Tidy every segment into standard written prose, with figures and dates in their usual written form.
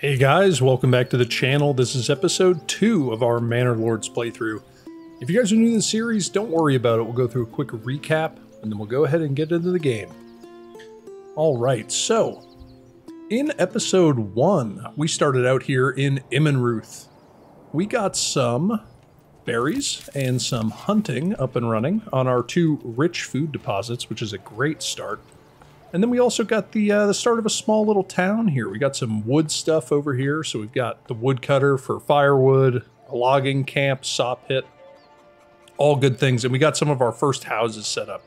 Hey guys, welcome back to the channel. This is episode 2 of our Manor Lords playthrough. If you guys are new to the series, don't worry about it. We'll go through a quick recap, and then we'll go ahead and get into the game. Alright, so, in episode 1, we started out here in Immenruth. We got some berries and some hunting up and running on our 2 rich food deposits, which is a great start. And then we also got the start of a small little town here. We got some wood stuff over here. So we've got the woodcutter for firewood, a logging camp, saw pit, all good things. And we got some of our first houses set up,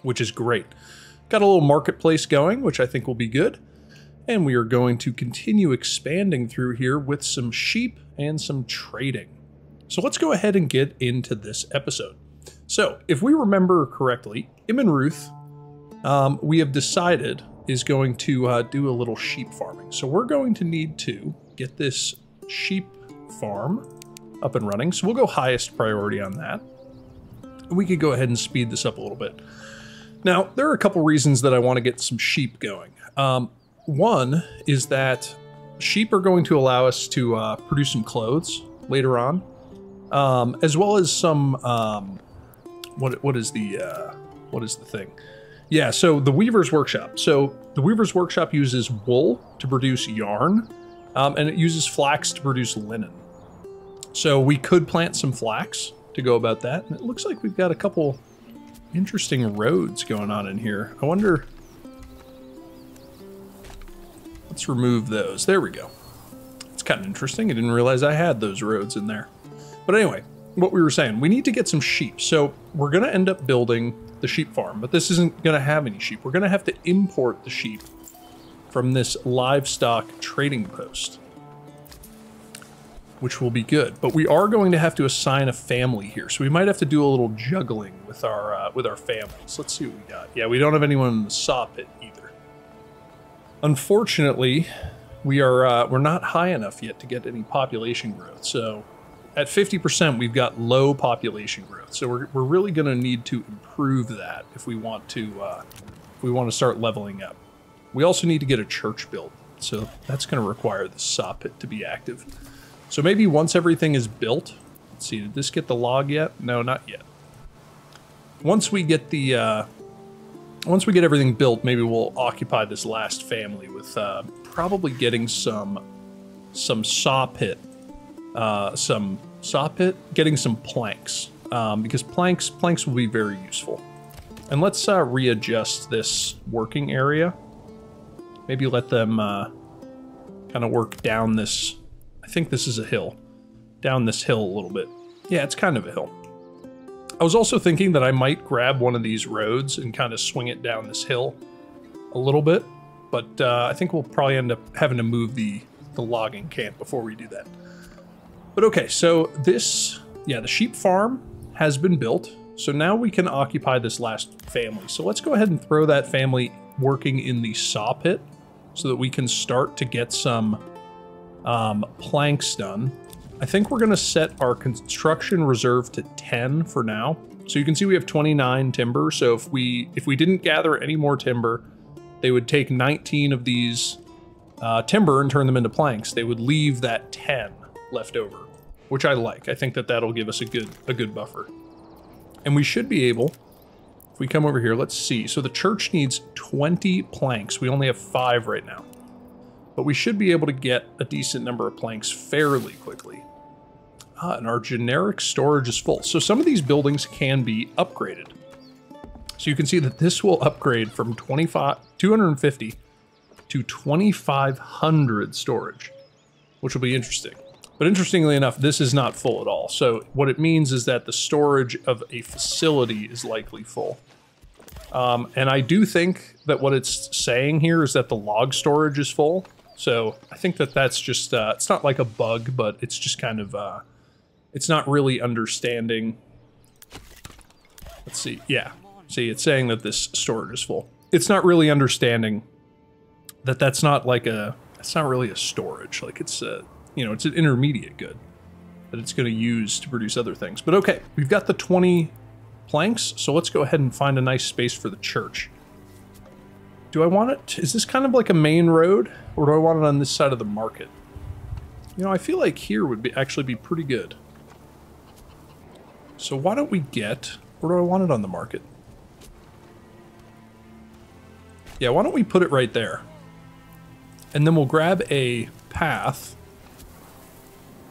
which is great. Got a little marketplace going, which I think will be good. And we are going to continue expanding through here with some sheep and some trading. So let's go ahead and get into this episode. So if we remember correctly, Immenruth, we have decided is going to do a little sheep farming. So we're going to need to get this sheep farm up and running. So we'll go highest priority on that. We could go ahead and speed this up a little bit. Now, there are a couple reasons that I want to get some sheep going. One is that sheep are going to allow us to produce some clothes later on, as well as some, what is the thing? Yeah, so the Weaver's Workshop. So the Weaver's Workshop uses wool to produce yarn, and it uses flax to produce linen. So we could plant some flax to go about that. And it looks like we've got a couple interesting roads going on in here. I wonder... Let's remove those. There we go. It's kind of interesting. I didn't realize I had those roads in there. But anyway, what we were saying, we need to get some sheep. So we're going to end up building the sheep farm, but this isn't going to have any sheep. We're going to have to import the sheep from this livestock trading post, which will be good. But we are going to have to assign a family here, so we might have to do a little juggling with our families. Let's see what we got. Yeah, we don't have anyone in the saw pit either. Unfortunately, we're not high enough yet to get any population growth. So at 50%, we've got low population growth. So we're really going to need to improve that if we want to start leveling up. We also need to get a church built. So that's going to require the saw pit to be active. So maybe once everything is built, let's see, did this get the log yet? No, not yet. Once we get everything built, maybe we'll occupy this last family with probably getting some saw pit. Getting some planks, because planks will be very useful. And let's readjust this working area. Maybe let them kind of work down this. I think this is a hill. Down this hill a little bit. Yeah, it's kind of a hill. I was also thinking that I might grab one of these roads and kind of swing it down this hill a little bit, but I think we'll probably end up having to move the logging camp before we do that. But okay, so this, yeah, the sheep farm has been built. So now we can occupy this last family. So let's go ahead and throw that family working in the saw pit so that we can start to get some planks done. I think we're going to set our construction reserve to 10 for now. So you can see we have 29 timber. So if we didn't gather any more timber, they would take 19 of these timber and turn them into planks. They would leave that 10 left over, which I like. I think that that'll give us a good buffer. And we should be able, if we come over here, let's see. So the church needs 20 planks. We only have 5 right now. But we should be able to get a decent number of planks fairly quickly. And our generic storage is full. So some of these buildings can be upgraded. So you can see that this will upgrade from 250 to 2,500 storage, which will be interesting. But interestingly enough, this is not full at all. So what it means is that the storage of a facility is likely full. And I do think that what it's saying here is that the log storage is full. So I think that that's just, it's not like a bug, but it's just kind of, it's not really understanding. Let's see. Yeah. See, it's saying that this storage is full. It's not really understanding that that's not like it's not really a storage. Like it's you know, it's an intermediate good that it's going to use to produce other things. But okay, we've got the 20 planks, so let's go ahead and find a nice space for the church. Do I want it? Is this kind of like a main road, or do I want it on this side of the market? You know, I feel like here would actually be pretty good. So why don't we get... Where do I want it on the market? Yeah, why don't we put it right there? And then we'll grab a path,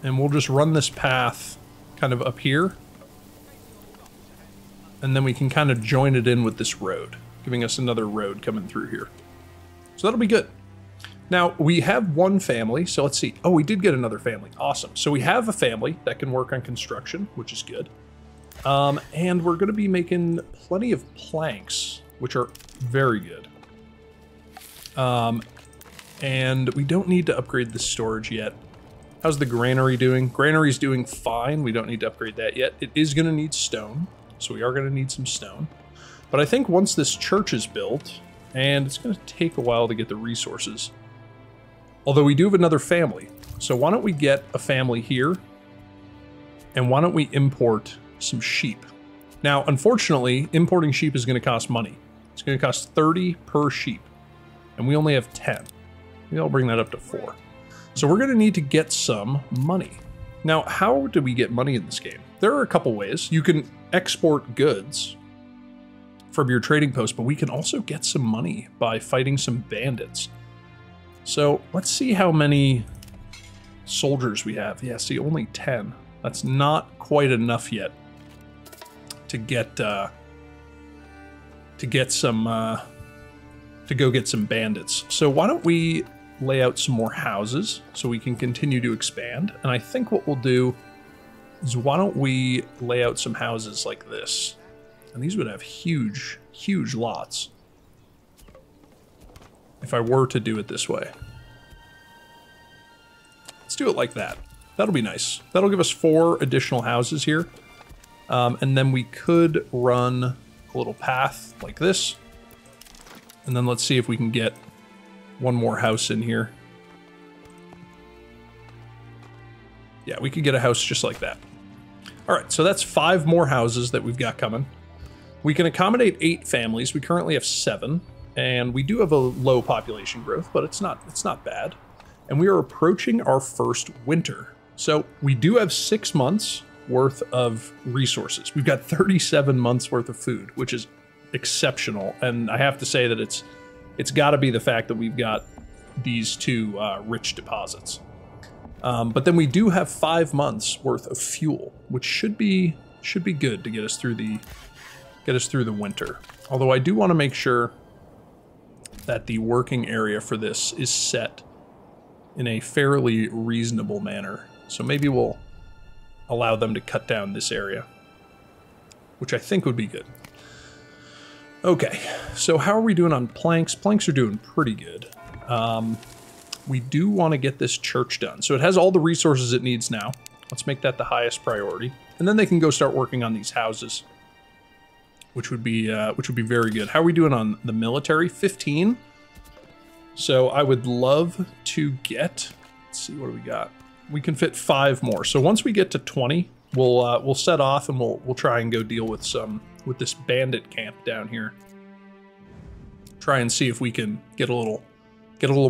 and we'll just run this path kind of up here. And then we can kind of join it in with this road, giving us another road coming through here. So that'll be good. Now, we have one family, so let's see. Oh, we did get another family. Awesome. So we have a family that can work on construction, which is good. And we're going to be making plenty of planks, which are very good. And we don't need to upgrade the storage yet. How's the granary doing? Granary's doing fine. We don't need to upgrade that yet. It is going to need stone, so we are going to need some stone. But I think once this church is built, and it's going to take a while to get the resources. Although we do have another family. So why don't we get a family here? And why don't we import some sheep? Now, unfortunately, importing sheep is going to cost money. It's going to cost 30 per sheep. And we only have 10. Maybe I'll bring that up to 4. So we're going to need to get some money. Now, how do we get money in this game? There are a couple ways. You can export goods from your trading post, but we can also get some money by fighting some bandits. So let's see how many soldiers we have. Yeah, see, only 10. That's not quite enough yet to get some to go get some bandits. So why don't we lay out some more houses so we can continue to expand? And I think what we'll do is why don't we lay out some houses like this? And these would have huge, huge lots if I were to do it this way. Let's do it like that. That'll be nice. That'll give us 4 additional houses here. And then we could run a little path like this. And then let's see if we can get one more house in here. Yeah, we could get a house just like that. All right, so that's 5 more houses that we've got coming. We can accommodate 8 families. We currently have 7, and we do have a low population growth, but it's not bad. And we are approaching our first winter. So we do have 6 months worth of resources. We've got 37 months worth of food, which is exceptional. And I have to say that it's got to be the fact that we've got these 2 rich deposits. But then we do have 5 months worth of fuel, which should be good to get us through the winter. Although I do want to make sure that the working area for this is set in a fairly reasonable manner. So maybe we'll allow them to cut down this area, which I think would be good. Okay, so how are we doing on planks? Planks are doing pretty good. We do want to get this church done. So it has all the resources it needs now. Let's make that the highest priority. And then they can go start working on these houses, which would be very good. How are we doing on the military? 15. So I would love to get, let's see, what do we got? We can fit 5 more. So once we get to 20, we'll set off and we'll try and go deal with this bandit camp down here. Try and see if we can get a little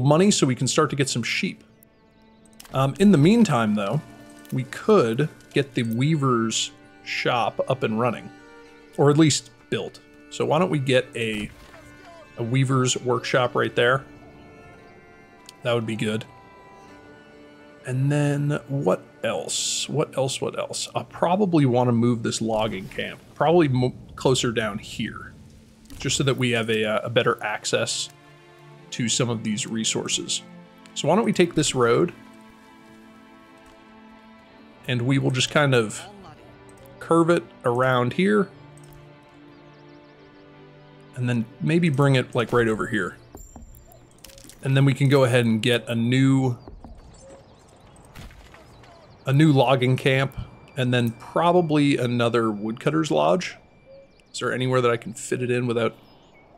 money so we can start to get some sheep. In the meantime, though, we could get the weaver's shop up and running, or at least built. So why don't we get a weaver's workshop right there? That would be good. And then what else? What else? I'll probably want to move this logging camp, probably closer down here, just so that we have a better access to some of these resources. So why don't we take this road and we will just kind of curve it around here and then maybe bring it like right over here. And then we can go ahead and get a new logging camp, and then probably another woodcutter's lodge. Is there anywhere that I can fit it in without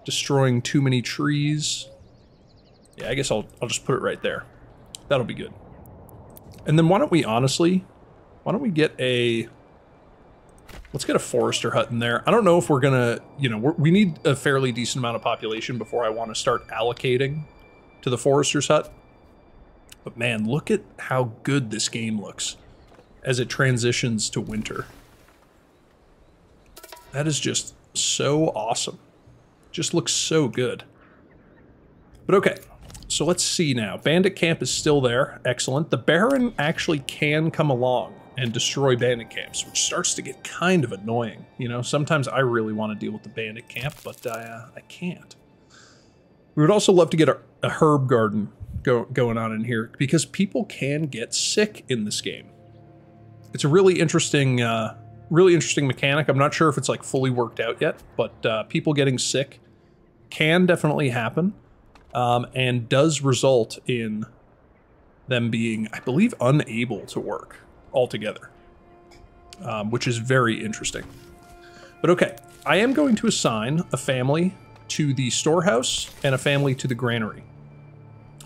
destroying too many trees? Yeah, I guess I'll just put it right there. That'll be good. And then why don't we get Let's get a forester hut in there. I don't know if we're gonna, you know, we need a fairly decent amount of population before I want to start allocating to the forester's hut. But man, look at how good this game looks as it transitions to winter. That is just so awesome. Just looks so good. But okay, so let's see now. Bandit camp is still there. Excellent. The Baron actually can come along and destroy bandit camps, which starts to get kind of annoying. You know, sometimes I really want to deal with the bandit camp, but I can't. We would also love to get a herb garden going on in here, because people can get sick in this game. It's a really interesting mechanic. I'm not sure if it's like fully worked out yet, but people getting sick can definitely happen, and does result in them being, I believe, unable to work altogether, which is very interesting. But okay, I am going to assign a family to the storehouse and a family to the granary.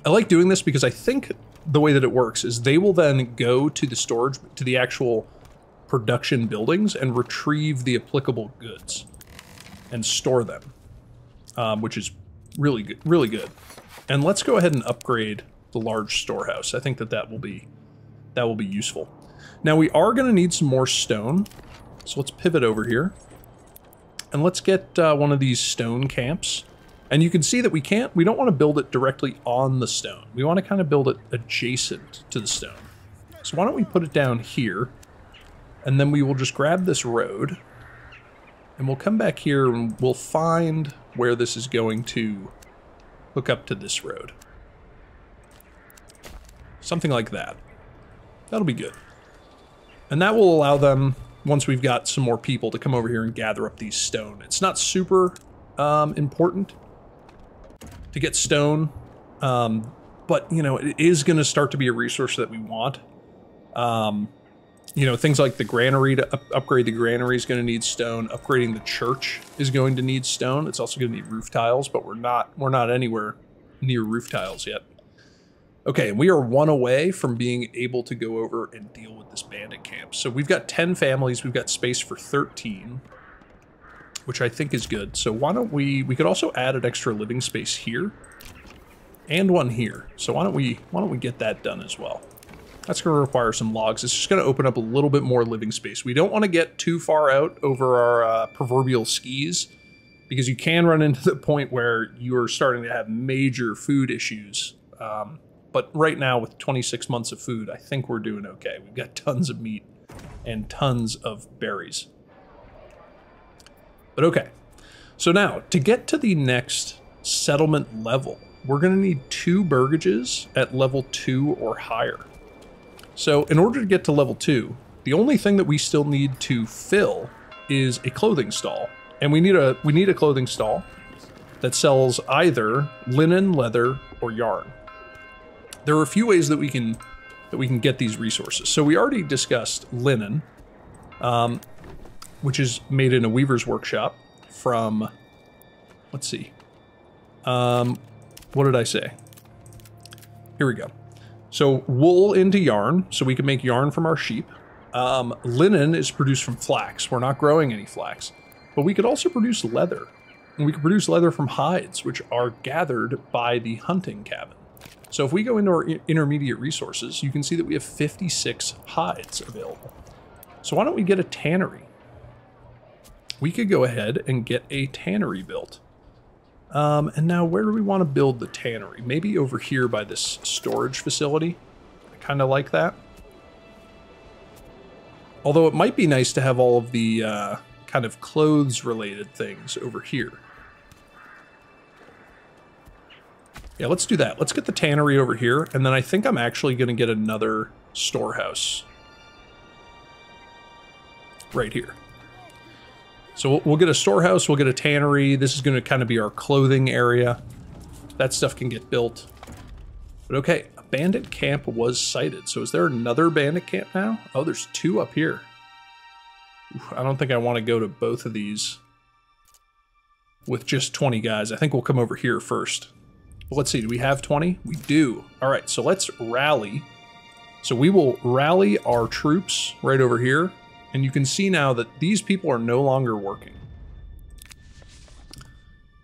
I like doing this because I think the way that it works is they will then go to the storage, to the actual production buildings, and retrieve the applicable goods and store them, which is really good, really good. And let's go ahead and upgrade the large storehouse. I think that will be useful. Now we are going to need some more stone, so let's pivot over here and let's get one of these stone camps. And you can see that we don't want to build it directly on the stone. We want to kind of build it adjacent to the stone. So why don't we put it down here, and then we will just grab this road, and we'll come back here and we'll find where this is going to hook up to this road. Something like that. That'll be good. And that will allow them, once we've got some more people, to come over here and gather up these stone. It's not super important to get stone, but, you know, it is going to start to be a resource that we want. You know, things like the granary, to upgrade the granary is going to need stone. Upgrading the church is going to need stone. It's also going to need roof tiles, but we're not anywhere near roof tiles yet. Okay, we are one away from being able to go over and deal with this bandit camp. So we've got 10 families. We've got space for 13, which I think is good. So why don't we could also add an extra living space here and one here. So why don't we get that done as well? That's going to require some logs. It's just going to open up a little bit more living space. We don't want to get too far out over our proverbial skis, because you can run into the point where you are starting to have major food issues. But right now, with 26 months of food, I think we're doing okay. We've got tons of meat and tons of berries. But okay, so now to get to the next settlement level, we're going to need 2 burgages at level 2 or higher. So in order to get to level 2, the only thing that we still need to fill is a clothing stall. And we need a clothing stall that sells either linen, leather, or yarn. There are a few ways that we can get these resources. So we already discussed linen, which is made in a weaver's workshop from, let's see, what did I say? Here we go. So wool into yarn, so we can make yarn from our sheep. Linen is produced from flax. We're not growing any flax, but we could also produce leather. And we could produce leather from hides, which are gathered by the hunting cabin. So if we go into our intermediate resources, you can see that we have 56 hides available. So why don't we get a tannery? We could go ahead and get a tannery built. And now where do we want to build the tannery? Maybe over here by this storage facility. I kind of like that. Although it might be nice to have all of the kind of clothes related things over here. Yeah, let's do that. Let's get the tannery over here, and then I think I'm actually going to get another storehouse right here. So we'll get a storehouse, we'll get a tannery. This is going to kind of be our clothing area. That stuff can get built. But okay, a bandit camp was sighted. So is there another bandit camp now? Oh, there's 2 up here. I don't think I want to go to both of these with just 20 guys. I think we'll come over here first. Well, let's see, do we have 20? We do. All right, so let's rally. So we will rally our troops right over here, And you can see now that these people are no longer working.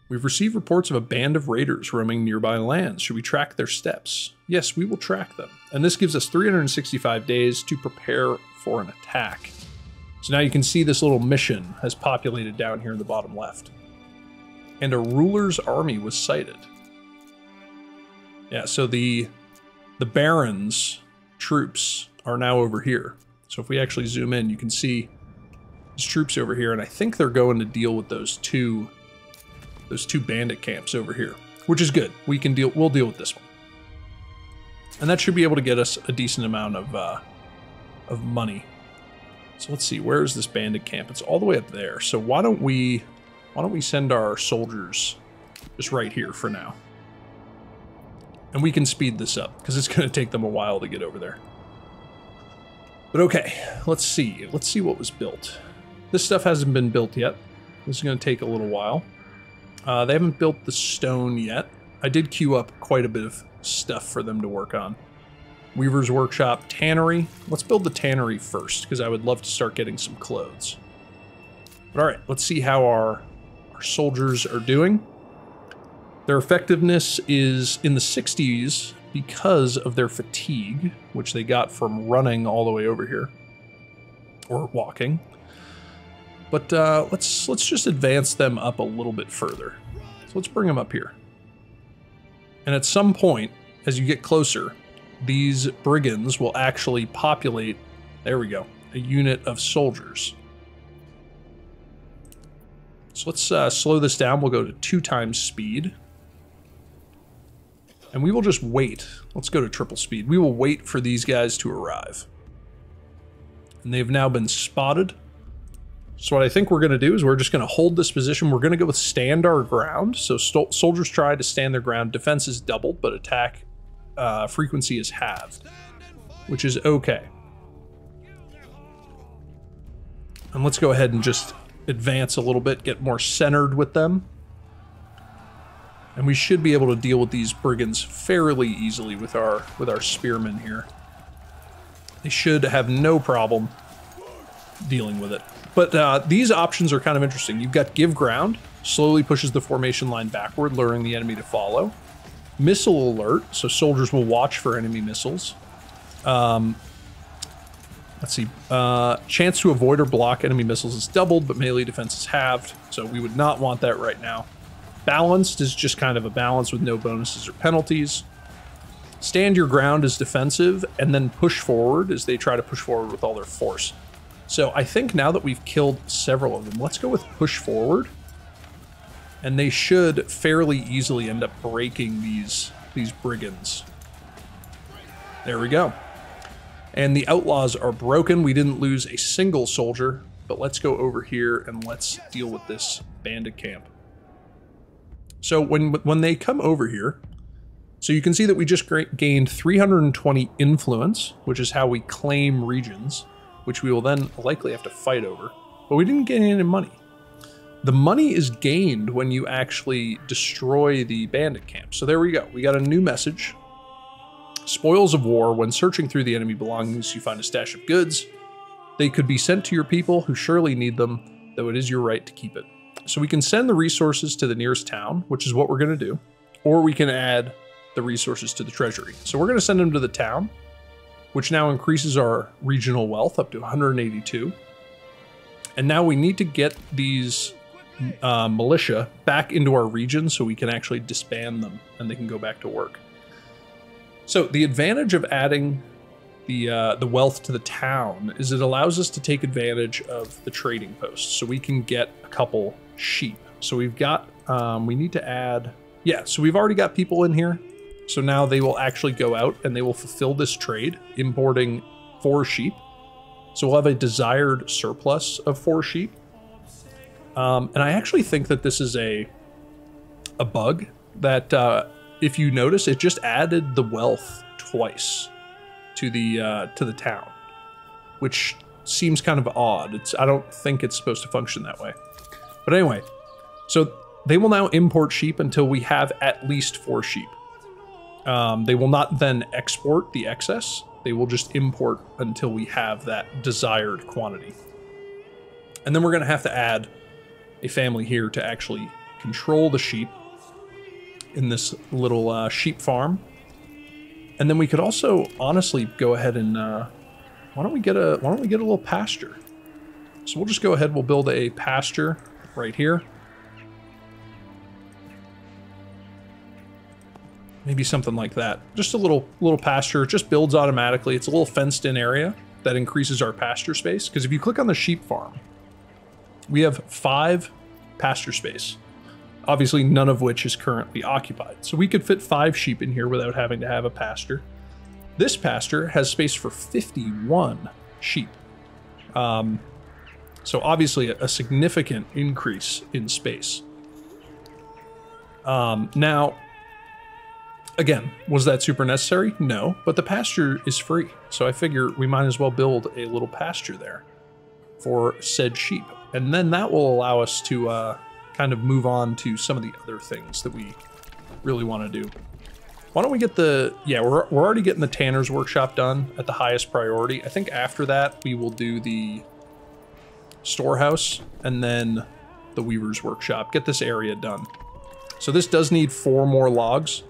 We've received reports of a band of raiders roaming nearby lands. Should we track their steps? Yes, we will track them. And this gives us 365 days to prepare for an attack. So now you can see this little mission has populated down here in the bottom left. And a ruler's army was sighted. Yeah, so the Baron's troops are now over here. So if we actually zoom in, you can see his troops over here, and I think they're going to deal with those two bandit camps over here, which is good. We'll deal with this one. And that should be able to get us a decent amount of money. So let's see, where is this bandit camp? It's all the way up there. So why don't we send our soldiers just right here for now? And we can speed this up because it's going to take them a while to get over there. But okay, let's see. Let's see what was built. This stuff hasn't been built yet. This is going to take a little while. They haven't built the stone yet. I did queue up quite a bit of stuff for them to work on. Weaver's Workshop, Tannery. Let's build the Tannery first, because I would love to start getting some clothes. But all right, let's see how our soldiers are doing. Their effectiveness is in the 60s because of their fatigue, which they got from running all the way over here. Or walking. But let's just advance them up a little bit further. So let's bring them up here. And at some point, as you get closer, these brigands will actually populate, there we go, a unit of soldiers. So let's slow this down. We'll go to 2 times speed. And we will just wait. Let's go to triple speed. We will wait for these guys to arrive. And they've now been spotted. So what I think we're going to do is we're just going to hold this position. We're going to go with stand our ground. So soldiers try to stand their ground. Defense is doubled, but attack frequency is halved, which is okay. And let's go ahead and just advance a little bit, get more centered with them. And we should be able to deal with these brigands fairly easily with our spearmen here. They should have no problem dealing with it. But these options are kind of interesting. You've got Give Ground, slowly pushes the formation line backward, luring the enemy to follow. Missile Alert, so soldiers will watch for enemy missiles. Let's see, chance to avoid or block enemy missiles is doubled, but melee defense is halved, so we would not want that right now. Balanced is just kind of a balance with no bonuses or penalties. Stand your ground is defensive, and then push forward as they try to push forward with all their force. So I think now that we've killed several of them, let's go with push forward. And they should fairly easily end up breaking these brigands. There we go. And the outlaws are broken. We didn't lose a single soldier, but let's go over here and let's deal with this bandit camp. So when they come over here, so you can see that we just gained 320 influence, which is how we claim regions, which we will then likely have to fight over. But we didn't get any money. The money is gained when you actually destroy the bandit camp. So there we go. We got a new message. Spoils of war. When searching through the enemy belongings, you find a stash of goods. They could be sent to your people who surely need them, though it is your right to keep it. So we can send the resources to the nearest town, which is what we're going to do, or we can add the resources to the treasury. So we're going to send them to the town, which now increases our regional wealth up to 182. And now we need to get these militia back into our region so we can actually disband them and they can go back to work. So the advantage of adding the wealth to the town is it allows us to take advantage of the trading posts. So we can get a couple sheep. So we've got, we need to add, yeah, so we've already got people in here. So now they will actually go out and they will fulfill this trade, importing 4 sheep. So we'll have a desired surplus of 4 sheep. And I actually think that this is a bug that, if you notice, it just added the wealth twice to the town, which seems kind of odd. I don't think it's supposed to function that way. But anyway, so they will now import sheep until we have at least 4 sheep. They will not then export the excess. They will just import until we have that desired quantity. And then we're going to have to add a family here to actually control the sheep in this little sheep farm. And then we could also honestly go ahead and why don't we get a little pasture? So we'll just go ahead, we'll build a pasture right here. Maybe something like that. Just a little pasture. It just builds automatically. It's a little fenced in area that increases our pasture space. Because if you click on the sheep farm, we have 5 pasture space. Obviously, none of which is currently occupied. So we could fit 5 sheep in here without having to have a pasture. This pasture has space for 51 sheep. So obviously a significant increase in space. Now, again, was that super necessary? No, but the pasture is free. So I figure we might as well build a little pasture there for said sheep. And then that will allow us to kind of move on to some of the other things that we really want to do. Why don't we get the, yeah, we're already getting the Tanner's Workshop done at the highest priority. I think after that we will do the storehouse and then the Weaver's Workshop. Get this area done. So this does need 4 more logs,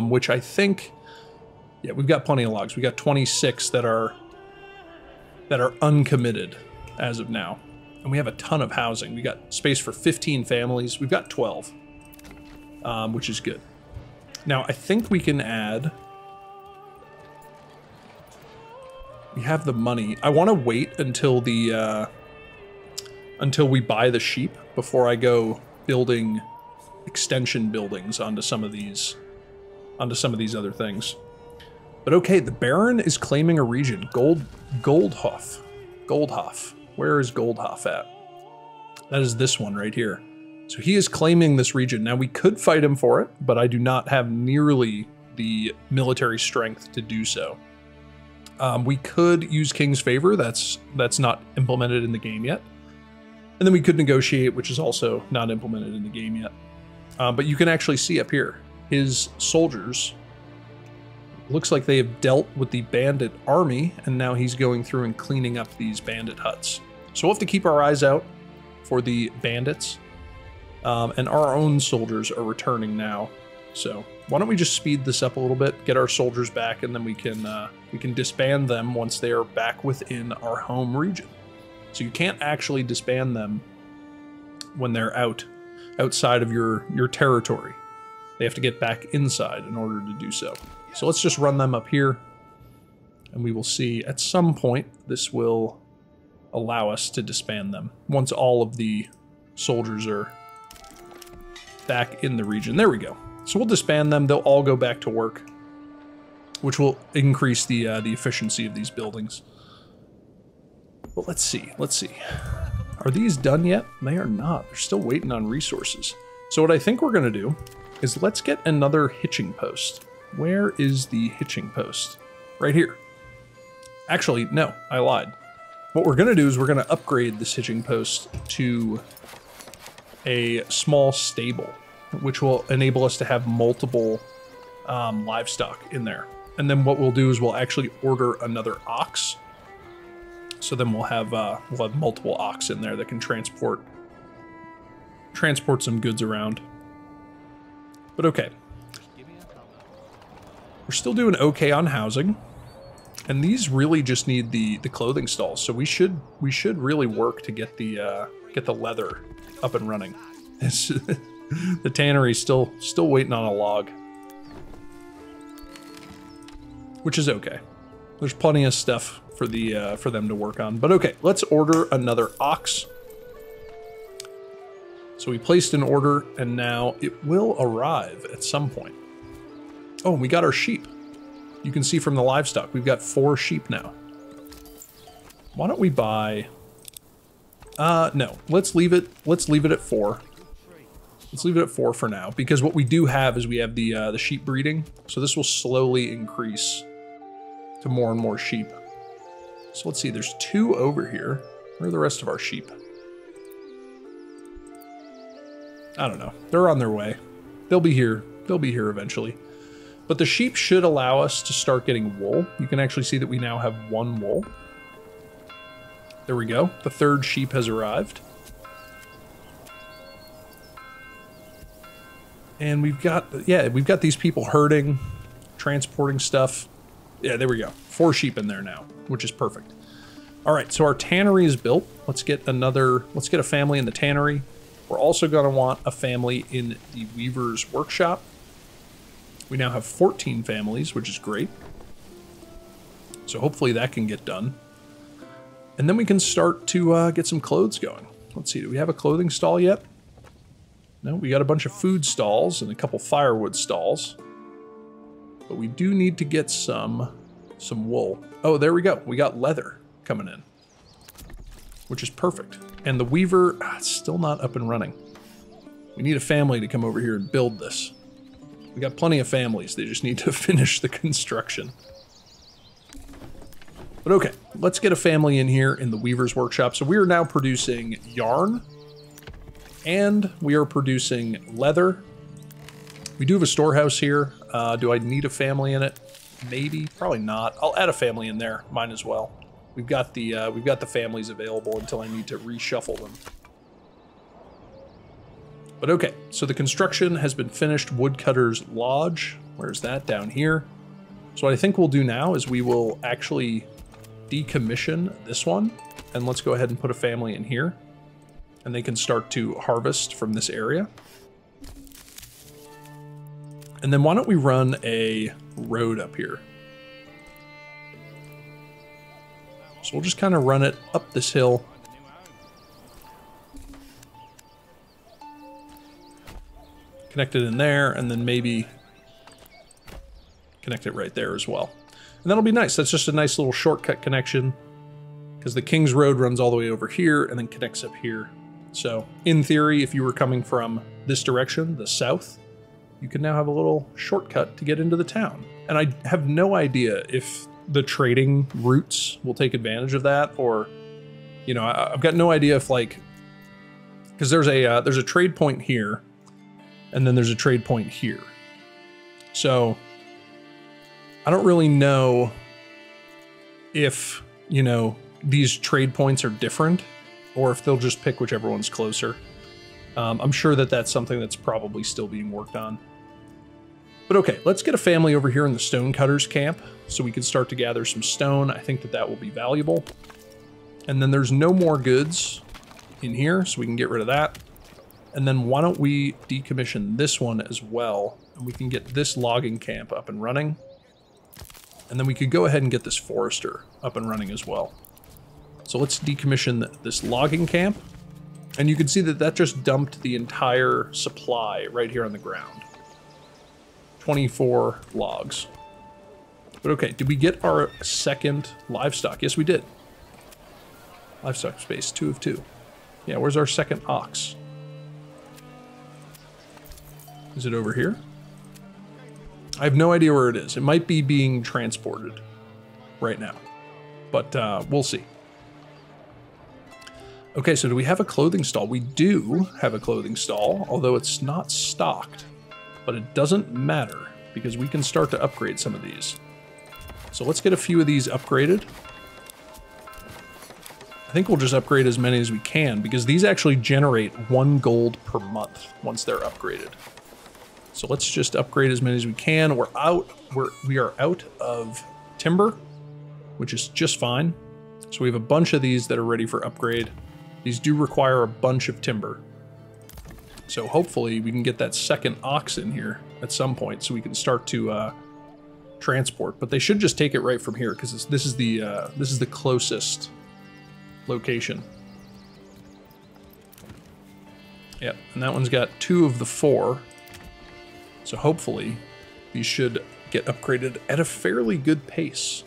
which I think, yeah, we've got plenty of logs. We got 26 that are uncommitted as of now. And we have a ton of housing. We got space for 15 families. We've got 12, which is good. Now, I think we can add... We have the money. I want to wait until the until we buy the sheep before I go building extension buildings onto some of these other things. But okay, the Baron is claiming a region. Goldhof. Where is Goldhof at? That is this one right here. So he is claiming this region. Now we could fight him for it, but I do not have nearly the military strength to do so. We could use King's Favor. That's not implemented in the game yet. And then we could negotiate, which is also not implemented in the game yet. But you can actually see up here, his soldiers, looks like they have dealt with the bandit army, and now he's going through and cleaning up these bandit huts. So we'll have to keep our eyes out for the bandits. And our own soldiers are returning now. So why don't we just speed this up a little bit, get our soldiers back, and then we can disband them once they are back within our home region. So you can't actually disband them when they're outside of your territory. They have to get back inside in order to do so. So let's just run them up here, and we will see at some point this will allow us to disband them once all of the soldiers are back in the region. There we go. So we'll disband them. They'll all go back to work, which will increase the efficiency of these buildings. But let's see. Are these done yet? They are not. They're still waiting on resources. So what I think we're going to do is let's get another hitching post. Where is the hitching post? Right here. Actually, no, I lied. What we're going to do is we're going to upgrade this hitching post to a small stable, which will enable us to have multiple livestock in there. And then what we'll do is we'll actually order another ox. So then we'll have multiple ox in there that can transport some goods around. But okay. We're still doing okay on housing. And these really just need the clothing stalls. So we should really work to get the leather up and running. The tannery's still waiting on a log, which is okay. There's plenty of stuff for them to work on. But okay, let's order another ox. So we placed an order, and now it will arrive at some point. Oh, and we got our sheep. You can see from the livestock, we've got 4 sheep now. Why don't we buy... no, let's leave it at 4. Let's leave it at 4 for now, because what we do have is we have the sheep breeding. So this will slowly increase to more and more sheep. So let's see, there's 2 over here. Where are the rest of our sheep? I don't know. They're on their way. They'll be here. They'll be here eventually. But the sheep should allow us to start getting wool. You can actually see that we now have 1 wool. There we go. The third sheep has arrived. And we've got these people herding, transporting stuff. Yeah, there we go. 4 sheep in there now, which is perfect. All right, so our tannery is built. Let's get a family in the tannery. We're also going to want a family in the weaver's workshop. We now have 14 families, which is great. So hopefully that can get done. And then we can start to get some clothes going. Let's see, do we have a clothing stall yet? No, we got a bunch of food stalls and a couple firewood stalls. But we do need to get some wool. Oh, there we go. We got leather coming in, which is perfect. And the weaver, it's still not up and running. We need a family to come over here and build this. We got plenty of families. They just need to finish the construction. But okay, let's get a family in here in the weaver's workshop. So we are now producing yarn and we are producing leather. We do have a storehouse here. Do I need a family in it? Maybe, probably not. I'll add a family in there, mine as well. We've got the families available until I need to reshuffle them. But okay, so the construction has been finished. Woodcutter's Lodge, where's that? Down here. So what I think we'll do now is we will actually decommission this one, and let's go ahead and put a family in here, and they can start to harvest from this area. And then why don't we run a road up here? So we'll just kind of run it up this hill. Connect it in there, and then maybe connect it right there as well. And that'll be nice. That's just a nice little shortcut connection, because the King's Road runs all the way over here and then connects up here. So in theory, if you were coming from this direction, the south, you can now have a little shortcut to get into the town. And I have no idea if the trading routes will take advantage of that, or, you know, I've got no idea if, like, because there's a trade point here, and then there's a trade point here. So I don't really know if, you know, these trade points are different, or if they'll just pick whichever one's closer. I'm sure that that's something that's probably still being worked on. But okay, let's get a family over here in the stonecutters camp so we can start to gather some stone. I think that that will be valuable. And then there's no more goods in here, so we can get rid of that. And then why don't we decommission this one as well, and we can get this logging camp up and running. And then we could go ahead and get this forester up and running as well. So let's decommission this logging camp. And you can see that that just dumped the entire supply right here on the ground. 24 logs. But okay, did we get our second livestock? Yes, we did. Livestock space, 2 of 2. Yeah, where's our second ox? Is it over here? I have no idea where it is. It might be being transported right now, but we'll see. Okay, so do we have a clothing stall? We do have a clothing stall, although it's not stocked, but it doesn't matter because we can start to upgrade some of these. So let's get a few of these upgraded. I think we'll just upgrade as many as we can because these actually generate 1 gold per month once they're upgraded. So let's just upgrade as many as we can. We are out of timber, which is just fine. So we have a bunch of these that are ready for upgrade. These do require a bunch of timber. So hopefully we can get that second ox in here at some point so we can start to transport. But they should just take it right from here because this is the closest location. Yep, and that one's got 2 of the 4. So hopefully these should get upgraded at a fairly good pace.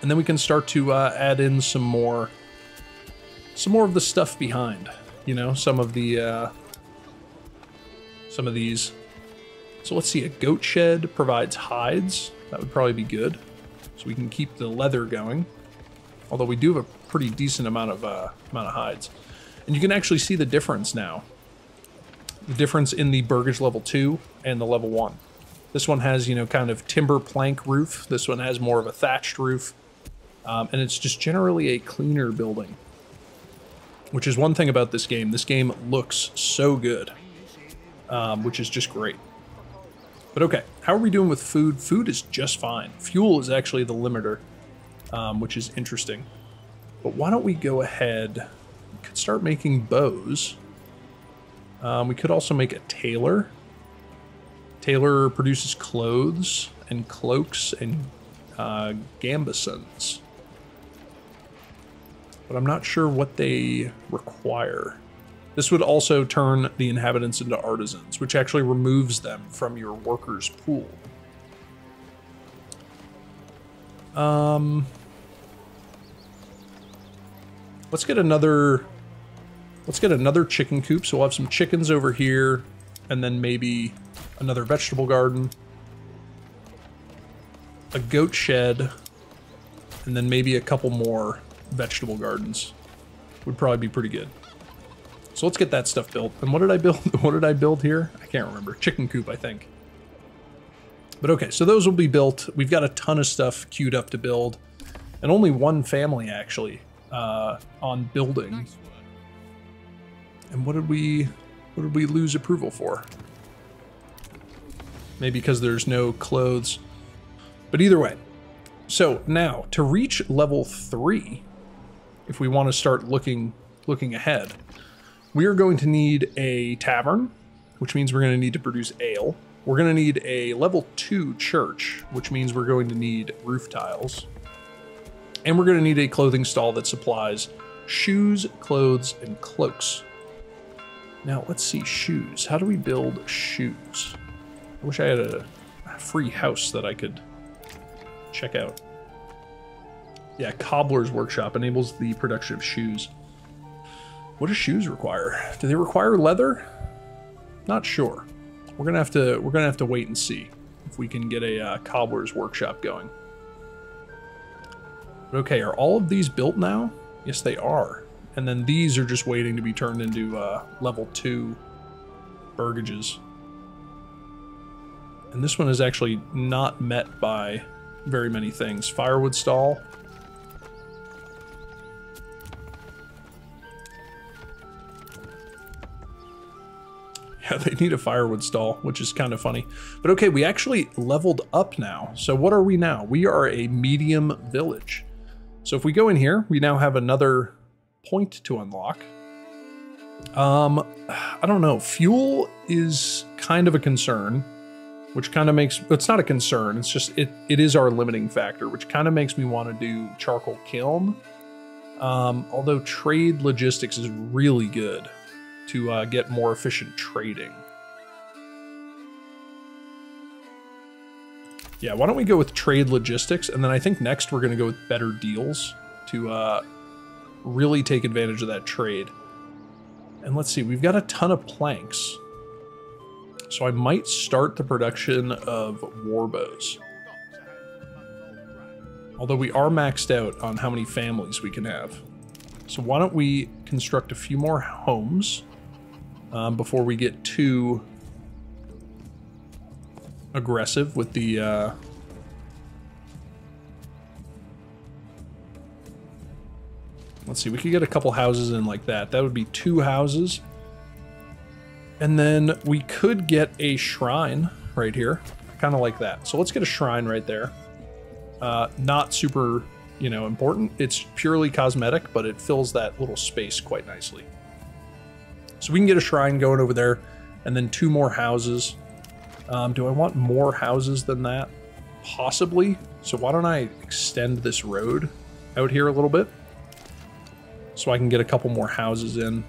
And then we can start to add in some more of the stuff behind, you know, some of these. So let's see, a goat shed provides hides. That would probably be good. So we can keep the leather going. Although we do have a pretty decent amount of hides. And you can actually see the difference now. The difference in the Burgage level 2 and the level 1. This one has, you know, kind of timber plank roof. This one has more of a thatched roof. And it's just generally a cleaner building, which is one thing about this game. This game looks so good, which is just great. But okay, how are we doing with food? Food is just fine. Fuel is actually the limiter, which is interesting. But why don't we go ahead, we could start making bows. We could also make a tailor. Tailor produces clothes and cloaks and gambesons. But I'm not sure what they require. This would also turn the inhabitants into artisans, which actually removes them from your workers' pool. Let's get another chicken coop. So we'll have some chickens over here, and then maybe another vegetable garden, a goat shed, and then maybe a couple more vegetable gardens. Would probably be pretty good. So let's get that stuff built. And what did I build? What did I build here? I can't remember. Chicken coop, I think. But okay, so those will be built. We've got a ton of stuff queued up to build, and only one family actually on building. And what did we lose approval for? Maybe because there's no clothes. But either way. So now to reach level 3, if we want to start looking ahead, we are going to need a tavern, which means we're going to need to produce ale. We're going to need a level 2 church, which means we're going to need roof tiles. And we're going to need a clothing stall that supplies shoes, clothes, and cloaks. Now, let's see, shoes. How do we build shoes? I wish I had a free house that I could check out. Yeah, Cobbler's Workshop enables the production of shoes. What do shoes require? Do they require leather? Not sure. We're gonna have to wait and see if we can get a Cobbler's Workshop going. Okay, are all of these built now? Yes, they are. And then these are just waiting to be turned into level 2 Burgages. And this one is actually not met by very many things. Firewood stall. Yeah, they need a firewood stall, which is kind of funny. But okay, we actually leveled up now. So what are we now? We are a medium village. So if we go in here, we now have another point to unlock. I don't know. Fuel is kind of a concern, which kind of makes, it's not a concern. It's just, it is our limiting factor, which kind of makes me want to do charcoal kiln. Although trade logistics is really good to get more efficient trading. Yeah, why don't we go with trade logistics, and then I think next we're going to go with better deals to really take advantage of that trade. And let's see, we've got a ton of planks. So I might start the production of warbows. Although we are maxed out on how many families we can have. So why don't we construct a few more homes before we get too aggressive with the let's see, we could get a couple houses in like that. That would be 2 houses. And then we could get a shrine right here, kind of like that. So let's get a shrine right there. Not super, you know, important. It's purely cosmetic, but it fills that little space quite nicely. So we can get a shrine going over there, and then 2 more houses. Do I want more houses than that? Possibly. So why don't I extend this road out here a little bit, so I can get a couple more houses in.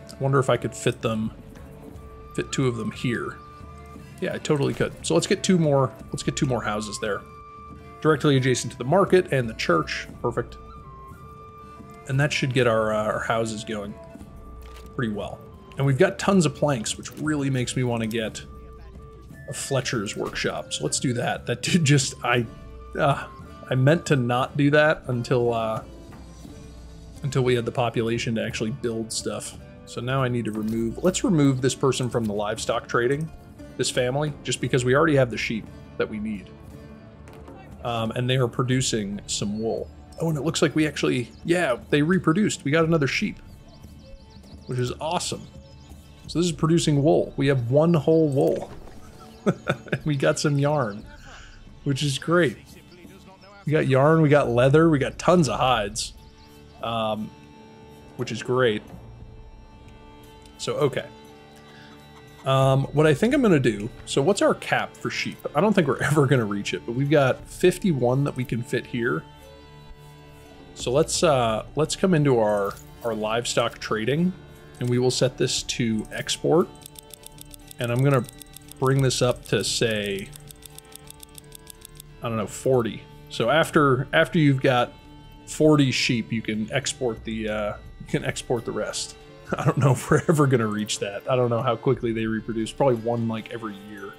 I wonder if I could fit 2 of them here. Yeah, I totally could. So let's get 2 more. Let's get 2 more houses there, directly adjacent to the market and the church. Perfect. And that should get our houses going pretty well. And we've got tons of planks, which really makes me want to get a Fletcher's workshop. So let's do that. That did just, I meant to not do that until we had the population to actually build stuff. So now I need to let's remove this person from the livestock trading, this family, just because we already have the sheep that we need. and they are producing some wool. Oh, and it looks like we actually, yeah, they reproduced. We got another sheep, which is awesome. So this is producing wool. We have one whole wool. We got some yarn, which is great. We got yarn, we got leather, we got tons of hides, which is great. So, okay. What I think I'm going to do, so what's our cap for sheep? I don't think we're ever going to reach it, but we've got 51 that we can fit here. So let's come into our livestock trading, and we will set this to export. And I'm going to bring this up to, say, I don't know, 40. So after you've got 40 sheep, you can export the rest. I don't know if we're ever gonna reach that. I don't know how quickly they reproduce. Probably one like every year.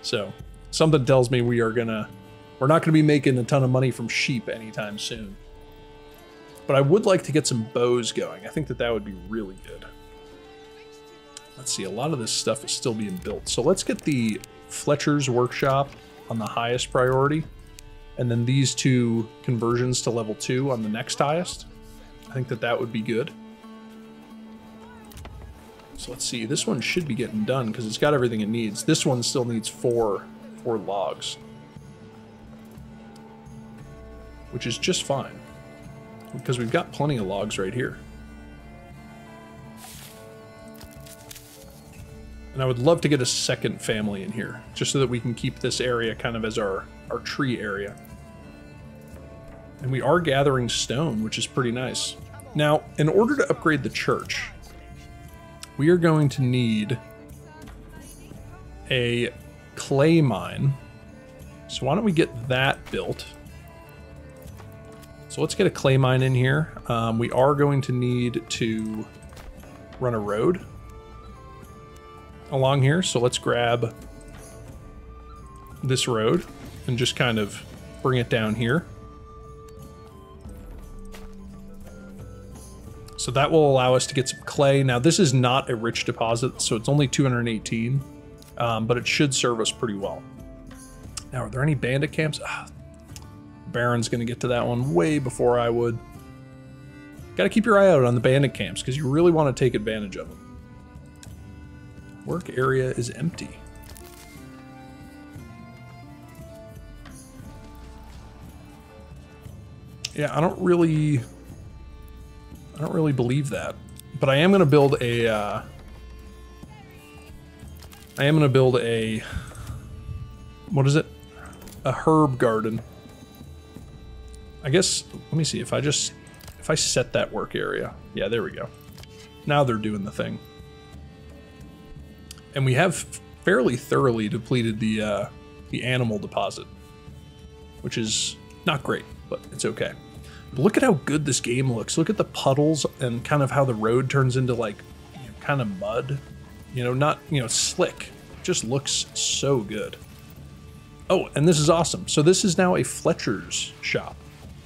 So something tells me we're not gonna be making a ton of money from sheep anytime soon. But I would like to get some bows going. I think that would be really good. Let's see, a lot of this stuff is still being built. So let's get the Fletcher's workshop on the highest priority. And then these two conversions to level 2 on the next highest. I think that would be good. So let's see, this one should be getting done because it's got everything it needs. This one still needs four logs, which is just fine because we've got plenty of logs right here. And I would love to get a second family in here just so that we can keep this area kind of as our tree area. And we are gathering stone, which is pretty nice. Now, in order to upgrade the church, we are going to need a clay mine. So why don't we get that built? So let's get a clay mine in here. We are going to need to run a road along here. So let's grab this road and just kind of bring it down here. So that will allow us to get some clay. Now this is not a rich deposit, so it's only 218, but it should serve us pretty well. Now, are there any bandit camps? Baron's gonna get to that one way before I would. Gotta keep your eye out on the bandit camps because you really want to take advantage of them. Work area is empty. Yeah, I don't really believe that, but I am going to build a, what is it? A herb garden. I guess, let me see if I set that work area. Yeah, there we go. Now they're doing the thing. And we have fairly thoroughly depleted the animal deposit, which is not great, but it's okay. Look at how good this game looks. Look at the puddles and kind of how the road turns into like, kind of mud. Not, slick. It just looks so good. Oh, and this is awesome. So this is now a Fletcher's shop.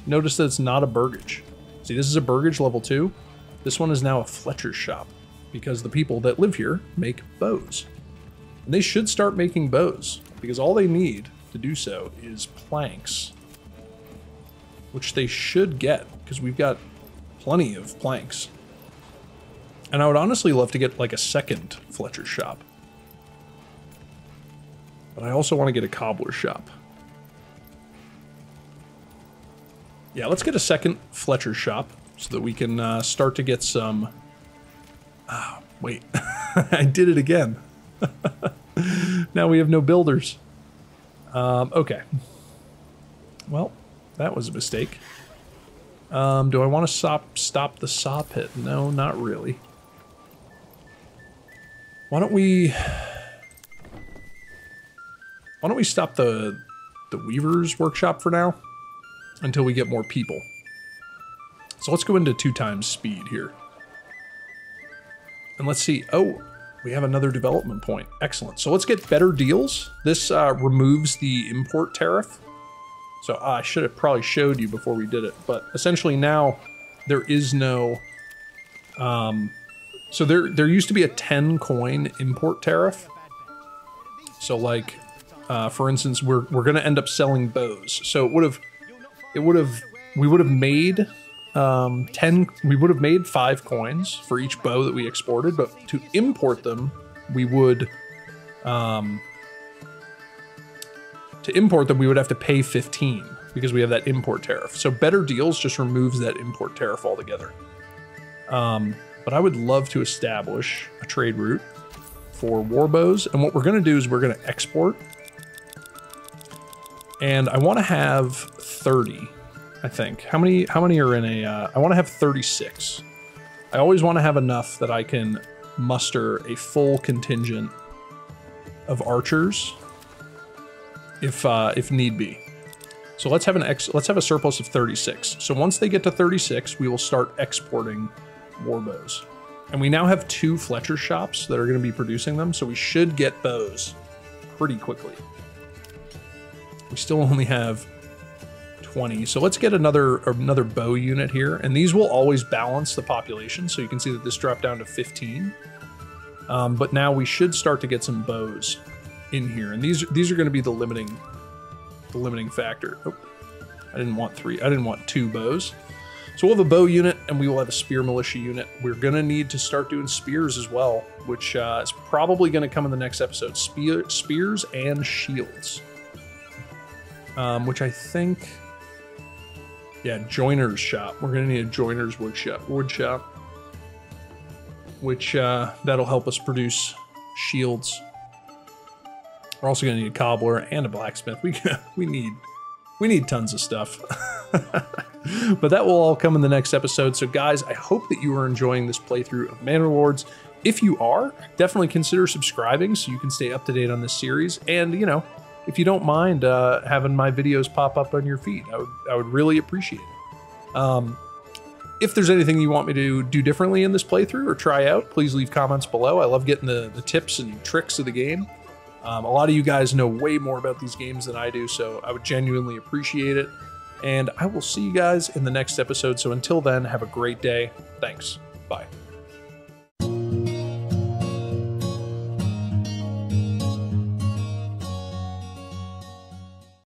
Notice that it's not a Burgage. See, this is a Burgage level 2. This one is now a Fletcher's shop because the people that live here make bows. And they should start making bows because all they need to do so is planks, which they should get because we've got plenty of planks. And I would honestly love to get like a second Fletcher shop. But I also want to get a cobbler shop. Yeah, let's get a second Fletcher shop so that we can start to get some... Oh, wait. I did it again. Now we have no builders. Okay. Well... That was a mistake. Do I want to stop the saw pit? No, not really. Why don't we stop the weaver's workshop for now until we get more people. So let's go into 2 times speed here. And let's see. Oh, we have another development point. Excellent. So let's get better deals. This removes the import tariff. So I should have probably showed you before we did it, but essentially now there is no, so there used to be a 10 coin import tariff. So like For instance, we're going to end up selling bows. So we would have made 5 coins for each bow that we exported, but to import them, we would have to pay 15 because we have that import tariff. So Better Deals just removes that import tariff altogether. But I would love to establish a trade route for war bows. And what we're going to do is we're going to export. And I want to have 30, I think. How many are in a... I want to have 36. I always want to have enough that I can muster a full contingent of archers if need be. So let's have a surplus of 36. So once they get to 36, we will start exporting war bows. And we now have 2 Fletcher shops that are going to be producing them, so we should get bows pretty quickly. We still only have 20, so let's get another bow unit here, and these will always balance the population. So you can see that this dropped down to 15, but now we should start to get some bows in here, and these are going to be the limiting factor. Oh, I didn't want 3. I didn't want 2 bows. So we'll have a bow unit, and we will have a spear militia unit. We're going to need to start doing spears as well, which is probably going to come in the next episode. Spears and shields. Which I think... Yeah, joiner's shop. We're going to need a joiner's wood shop. Which that'll help us produce shields. We're also going to need a cobbler and a blacksmith. We need tons of stuff. But that will all come in the next episode. So guys, I hope that you are enjoying this playthrough of Manor Lords. If you are, definitely consider subscribing so you can stay up to date on this series. And, you know, if you don't mind having my videos pop up on your feed, I would really appreciate it. If there's anything you want me to do differently in this playthrough or try out, please leave comments below. I love getting the tips and tricks of the game. A lot of you guys know way more about these games than I do, so I would genuinely appreciate it. And I will see you guys in the next episode. So until then, have a great day. Thanks. Bye.